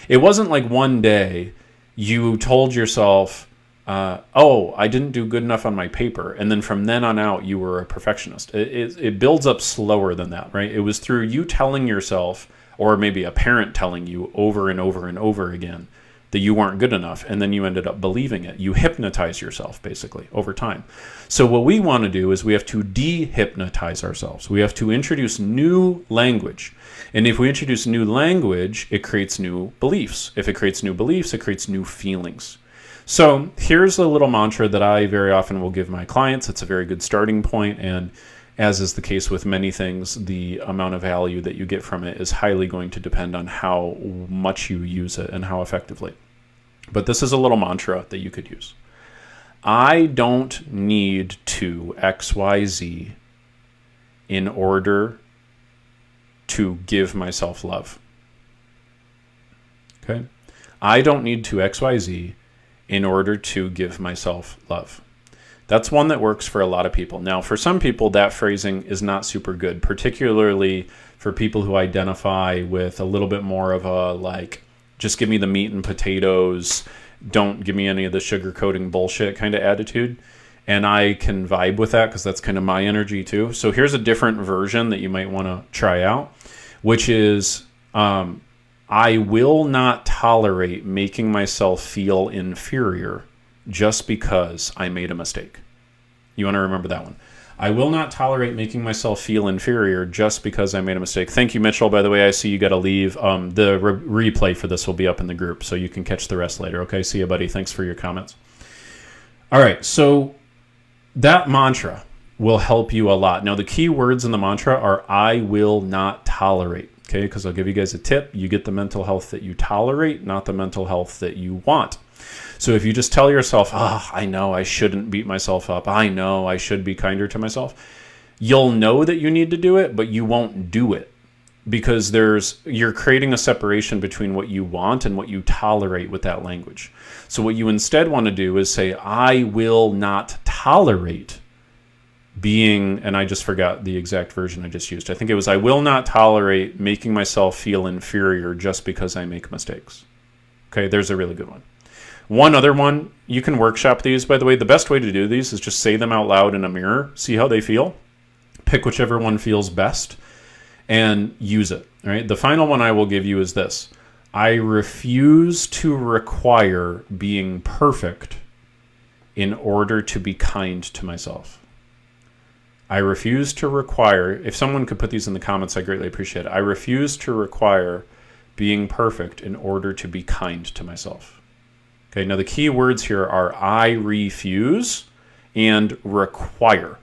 It wasn't like one day you told yourself, oh, I didn't do good enough on my paper, and then from then on out you were a perfectionist. It builds up slower than that, right? It was through you telling yourself, or maybe a parent telling you over and over and over again that you weren't good enough, and then you ended up believing it. You hypnotize yourself, basically, over time. So what we want to do is we have to de-hypnotize ourselves. We have to introduce new language. And if we introduce new language, it creates new beliefs. If it creates new beliefs, it creates new feelings. So here's a little mantra that I very often will give my clients. It's a very good starting point, and as is the case with many things, the amount of value that you get from it is highly going to depend on how much you use it and how effectively. But this is a little mantra that you could use. I don't need to XYZ in order to give myself love. Okay? I don't need to XYZ in order to give myself love. That's one that works for a lot of people. Now, for some people, that phrasing is not super good, particularly for people who identify with a little bit more of a, like, just give me the meat and potatoes, don't give me any of the sugar-coating bullshit kind of attitude. And I can vibe with that because that's kind of my energy too. So here's a different version that you might want to try out, which is I will not tolerate making myself feel inferior just because I made a mistake. You want to remember that one. I will not tolerate making myself feel inferior just because I made a mistake. Thank you, Mitchell. By the way, I see you got to leave. The replay for this will be up in the group, so you can catch the rest later. Okay, see you, buddy. Thanks for your comments. All right, so that mantra will help you a lot. Now, the key words in the mantra are I will not tolerate. Okay, because I'll give you guys a tip. You get the mental health that you tolerate, not the mental health that you want. So if you just tell yourself, I know I shouldn't beat myself up. I know I should be kinder to myself. You'll know that you need to do it, but you won't do it because you're creating a separation between what you want and what you tolerate with that language. So what you instead want to do is say, I will not tolerate being, and I just forgot the exact version I just used. I think it was, I will not tolerate making myself feel inferior just because I make mistakes. Okay, there's a really good one. One other one, you can workshop these, by the way. The best way to do these is just say them out loud in a mirror, see how they feel, pick whichever one feels best, and use it. All right. The final one I will give you is this. I refuse to require being perfect in order to be kind to myself. I refuse to require, if someone could put these in the comments, I greatly appreciate it. I refuse to require being perfect in order to be kind to myself. Okay, now the key words here are I refuse and require,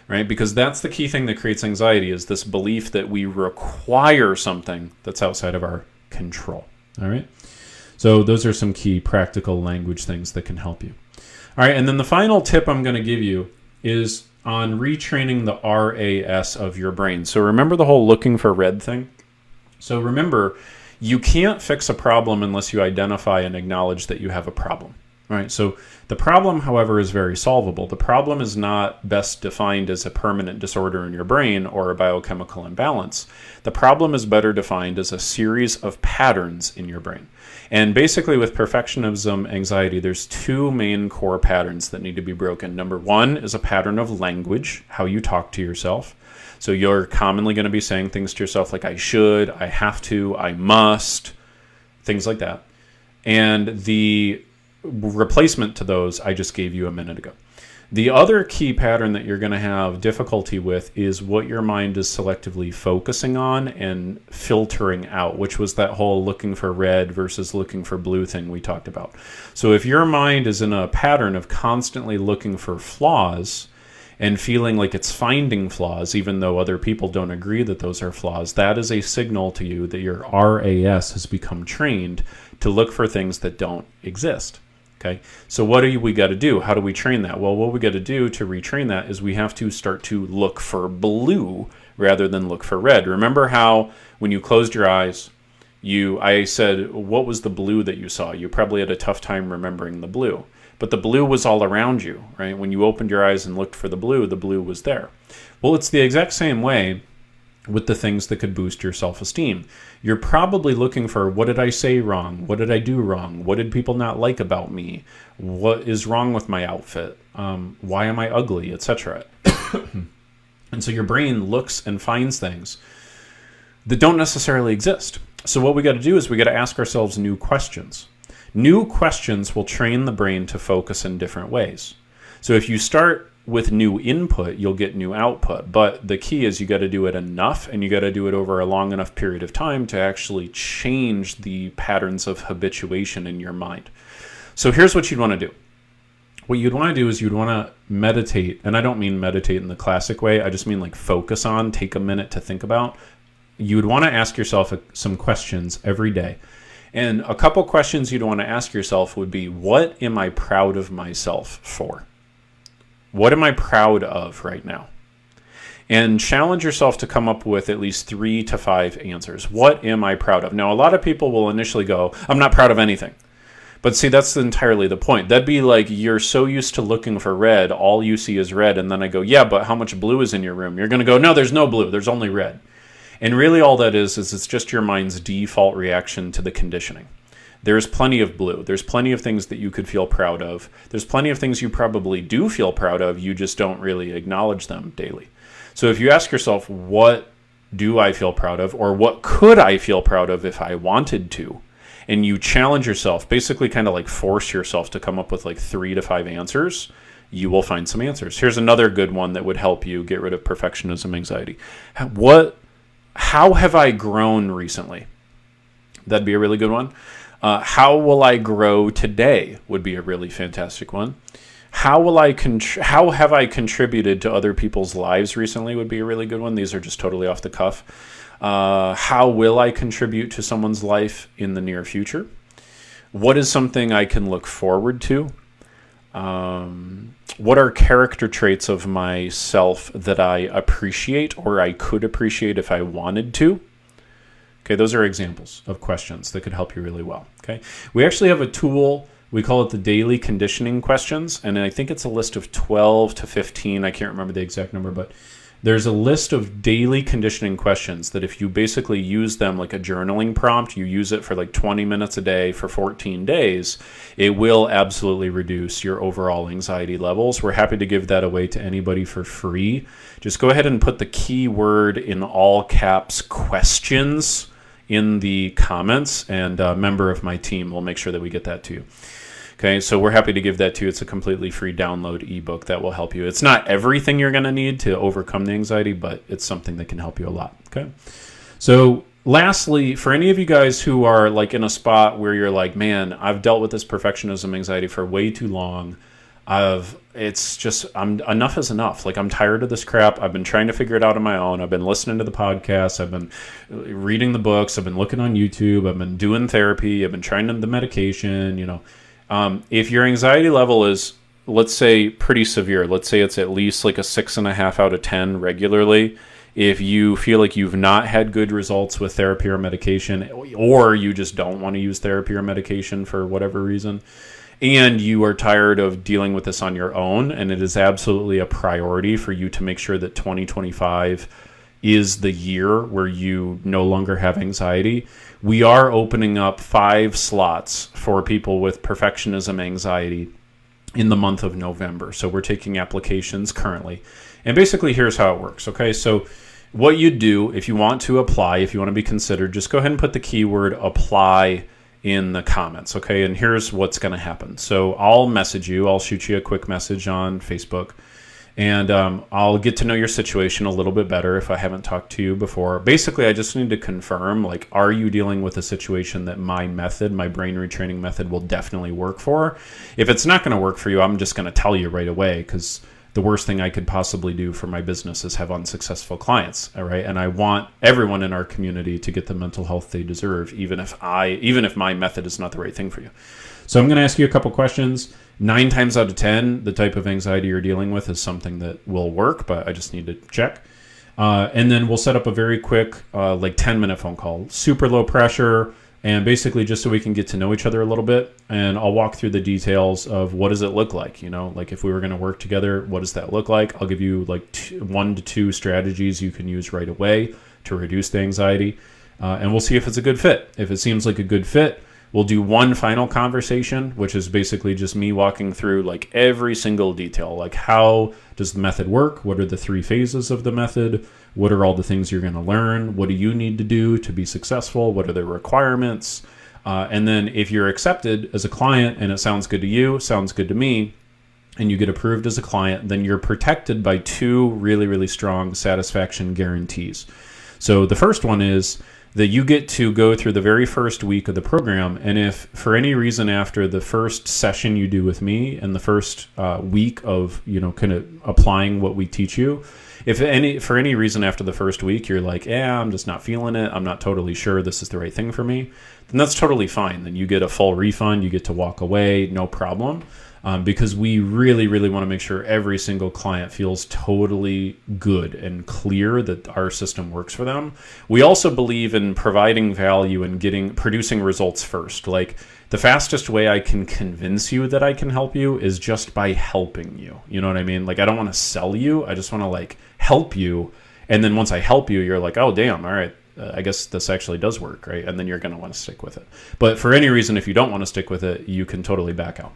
right? Because that's the key thing that creates anxiety, is this belief that we require something that's outside of our control, all right? So those are some key practical language things that can help you. All right, and then the final tip I'm going to give you is on retraining the RAS of your brain. So remember the whole looking for red thing? So remember, you can't fix a problem unless you identify and acknowledge that you have a problem, right? So the problem, however, is very solvable. The problem is not best defined as a permanent disorder in your brain or a biochemical imbalance. The problem is better defined as a series of patterns in your brain. And basically with perfectionism anxiety, there's two main core patterns that need to be broken. Number one is a pattern of language, how you talk to yourself. So you're commonly going to be saying things to yourself like I should, I have to, I must, things like that. And the replacement to those I just gave you a minute ago. The other key pattern that you're going to have difficulty with is what your mind is selectively focusing on and filtering out, which was that whole looking for red versus looking for blue thing we talked about. So if your mind is in a pattern of constantly looking for flaws, and feeling like it's finding flaws, even though other people don't agree that those are flaws, that is a signal to you that your RAS has become trained to look for things that don't exist. Okay, so what do we got to do? How do we train that? Well, what we got to do to retrain that is we have to start to look for blue rather than look for red. Remember how when you closed your eyes, I said, what was the blue that you saw? You probably had a tough time remembering the blue. But the blue was all around you, right? When you opened your eyes and looked for the blue was there. Well, it's the exact same way with the things that could boost your self-esteem. You're probably looking for, what did I say wrong? What did I do wrong? What did people not like about me? What is wrong with my outfit? Why am I ugly, etc. And so your brain looks and finds things that don't necessarily exist. So what we got to do is we got to ask ourselves new questions. New questions will train the brain to focus in different ways. So if you start with new input, you'll get new output. But the key is you got to do it enough, and you got to do it over a long enough period of time to actually change the patterns of habituation in your mind. So here's what you'd want to do. What you'd want to do is you'd want to meditate. And I don't mean meditate in the classic way. I just mean like focus on, take a minute to think about. You would want to ask yourself some questions every day. And a couple questions you'd want to ask yourself would be, what am I proud of myself for? What am I proud of right now? And challenge yourself to come up with at least 3 to 5 answers. What am I proud of? Now, a lot of people will initially go, I'm not proud of anything. But see, that's entirely the point. That'd be like you're so used to looking for red, all you see is red. And then I go, yeah, but how much blue is in your room? You're going to go, no, there's no blue. There's only red. And really all that is it's just your mind's default reaction to the conditioning. There's plenty of blue. There's plenty of things that you could feel proud of. There's plenty of things you probably do feel proud of. You just don't really acknowledge them daily. So if you ask yourself, what do I feel proud of? Or what could I feel proud of if I wanted to? And you challenge yourself, basically kind of like force yourself to come up with like 3 to 5 answers, you will find some answers. Here's another good one that would help you get rid of perfectionism anxiety. How have I grown recently? That'd be a really good one. How will I grow today would be a really fantastic one. How have I contributed to other people's lives recently would be a really good one. These are just totally off the cuff. How will I contribute to someone's life in the near future? What is something I can look forward to? What are character traits of myself that I appreciate or I could appreciate if I wanted to? Okay, those are examples of questions that could help you really well. Okay, we actually have a tool. We call it the daily conditioning questions, and I think it's a list of 12 to 15. I can't remember the exact number, but there's a list of daily conditioning questions that if you basically use them like a journaling prompt, you use it for like 20 minutes a day for 14 days, it will absolutely reduce your overall anxiety levels. We're happy to give that away to anybody for free. Just go ahead and put the keyword in all caps questions in the comments, and a member of my team will make sure that we get that to you. Okay, so we're happy to give that to you. It's a completely free download ebook that will help you. It's not everything you're going to need to overcome the anxiety, but it's something that can help you a lot. Okay, so lastly, for any of you guys who are like in a spot where you're like, man, I've dealt with this perfectionism anxiety for way too long. Enough is enough. Like, I'm tired of this crap. I've been trying to figure it out on my own. I've been listening to the podcasts. I've been reading the books. I've been looking on YouTube. I've been doing therapy. I've been trying the medication, If your anxiety level is, let's say, pretty severe, let's say it's at least like a 6.5 out of 10 regularly, if you feel like you've not had good results with therapy or medication, or you just don't want to use therapy or medication for whatever reason, and you are tired of dealing with this on your own, and it is absolutely a priority for you to make sure that 2025 is the year where you no longer have anxiety, we are opening up 5 slots for people with perfectionism anxiety in the month of November. So we're taking applications currently. And basically, here's how it works. Okay, so what you do if you want to apply, if you want to be considered, just go ahead and put the keyword apply in the comments. Okay, and here's what's going to happen. So I'll message you. I'll shoot you a quick message on Facebook. And I'll get to know your situation a little bit better if I haven't talked to you before. Basically, I just need to confirm, like, are you dealing with a situation that my method, my brain retraining method, will definitely work for? If it's not going to work for you, I'm just going to tell you right away, because the worst thing I could possibly do for my business is have unsuccessful clients. All right. And I want everyone in our community to get the mental health they deserve, even if my method is not the right thing for you. So I'm going to ask you a couple questions. 9 times out of 10, the type of anxiety you're dealing with is something that will work, but I just need to check. And then we'll set up a very quick, 10-minute phone call, super low pressure, and basically just so we can get to know each other a little bit. And I'll walk through the details of what does it look like, like if we were going to work together, what does that look like? I'll give you 1 to 2 strategies you can use right away to reduce the anxiety. And we'll see if it's a good fit. If it seems like a good fit, we'll do one final conversation, which is basically just me walking through every single detail, how does the method work? What are the 3 phases of the method? What are all the things you're going to learn? What do you need to do to be successful? What are the requirements? And then if you're accepted as a client and it sounds good to you, sounds good to me, and you get approved as a client, then you're protected by 2 really, really strong satisfaction guarantees. So the first one is that you get to go through the very first week of the program, and if for any reason after the first session you do with me and the first week of kind of applying what we teach you, if for any reason after the first week you're like, I'm just not feeling it, I'm not totally sure this is the right thing for me, then that's totally fine. Then you get a full refund, you get to walk away, no problem. Because we really, really want to make sure every single client feels totally good and clear that our system works for them. We also believe in providing value and producing results first. The fastest way I can convince you that I can help you is just by helping you. You know what I mean? I don't want to sell you. I just want to help you. And then once I help you, you're like, oh, damn, all right. I guess this actually does work, right? And then you're going to want to stick with it. But for any reason, if you don't want to stick with it, you can totally back out.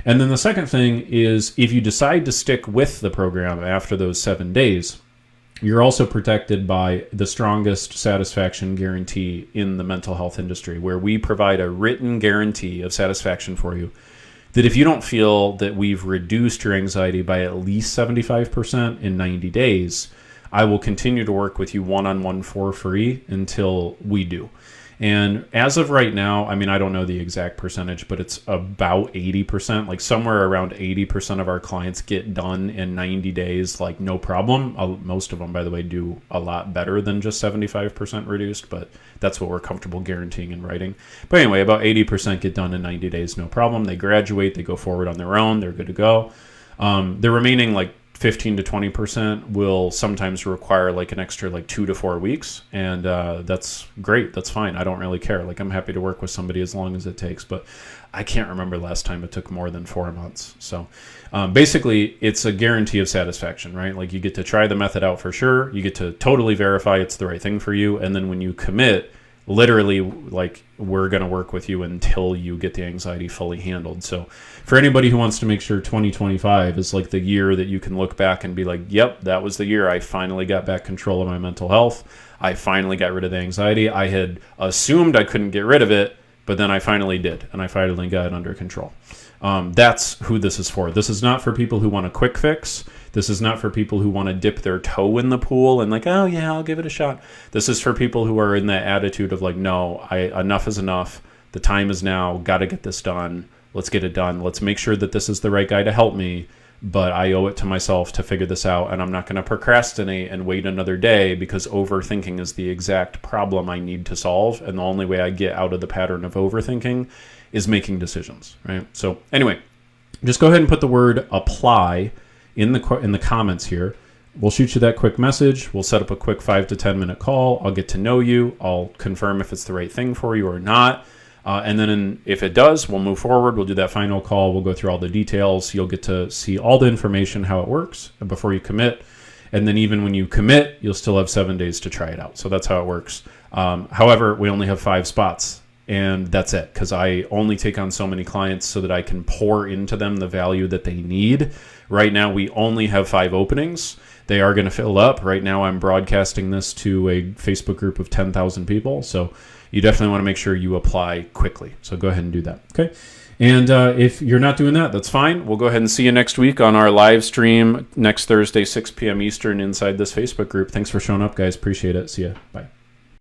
And then the second thing is if you decide to stick with the program after those 7 days, you're also protected by the strongest satisfaction guarantee in the mental health industry, where we provide a written guarantee of satisfaction for you that if you don't feel that we've reduced your anxiety by at least 75% in 90 days, I will continue to work with you one-on-one for free until we do. And as of right now, I don't know the exact percentage, but it's about 80%, somewhere around 80% of our clients get done in 90 days, no problem. Most of them, by the way, do a lot better than just 75% reduced, but that's what we're comfortable guaranteeing in writing. But anyway, about 80% get done in 90 days, no problem. They graduate, they go forward on their own, they're good to go. The remaining 15 to 20% will sometimes require an extra 2 to 4 weeks. And that's great. That's fine. I don't really care. I'm happy to work with somebody as long as it takes, but I can't remember last time it took more than 4 months. So basically it's a guarantee of satisfaction, right? You get to try the method out for sure. You get to totally verify it's the right thing for you. And then when you commit, literally we're going to work with you until you get the anxiety fully handled. So for anybody who wants to make sure 2025 is the year that you can look back and be yep, that was the year I finally got back control of my mental health. I finally got rid of the anxiety. I had assumed I couldn't get rid of it, but then I finally did, and I finally got it under control. That's who this is for. This is not for people who want a quick fix. This is not for people who want to dip their toe in the pool and oh yeah, I'll give it a shot. This is for people who are in that attitude of no, enough is enough. The time is now. Got to get this done. Let's get it done. Let's make sure that this is the right guy to help me, but I owe it to myself to figure this out, and I'm not going to procrastinate and wait another day because overthinking is the exact problem I need to solve, and the only way I get out of the pattern of overthinking is making decisions, right? So anyway, just go ahead and put the word apply in the comments here. We'll shoot you that quick message. We'll set up a quick 5 to 10 minute call. I'll get to know you. I'll confirm if it's the right thing for you or not. And then if it does, we'll move forward. We'll do that final call. We'll go through all the details. You'll get to see all the information, how it works before you commit. And then even when you commit, you'll still have 7 days to try it out. So that's how it works. However, we only have 5 spots. And that's it, because I only take on so many clients so that I can pour into them the value that they need. Right now, we only have 5 openings. They are going to fill up. Right now, I'm broadcasting this to a Facebook group of 10,000 people. So you definitely want to make sure you apply quickly. So go ahead and do that. Okay. And if you're not doing that, that's fine. We'll go ahead and see you next week on our live stream next Thursday, 6 p.m. Eastern inside this Facebook group. Thanks for showing up, guys. Appreciate it. See ya. Bye.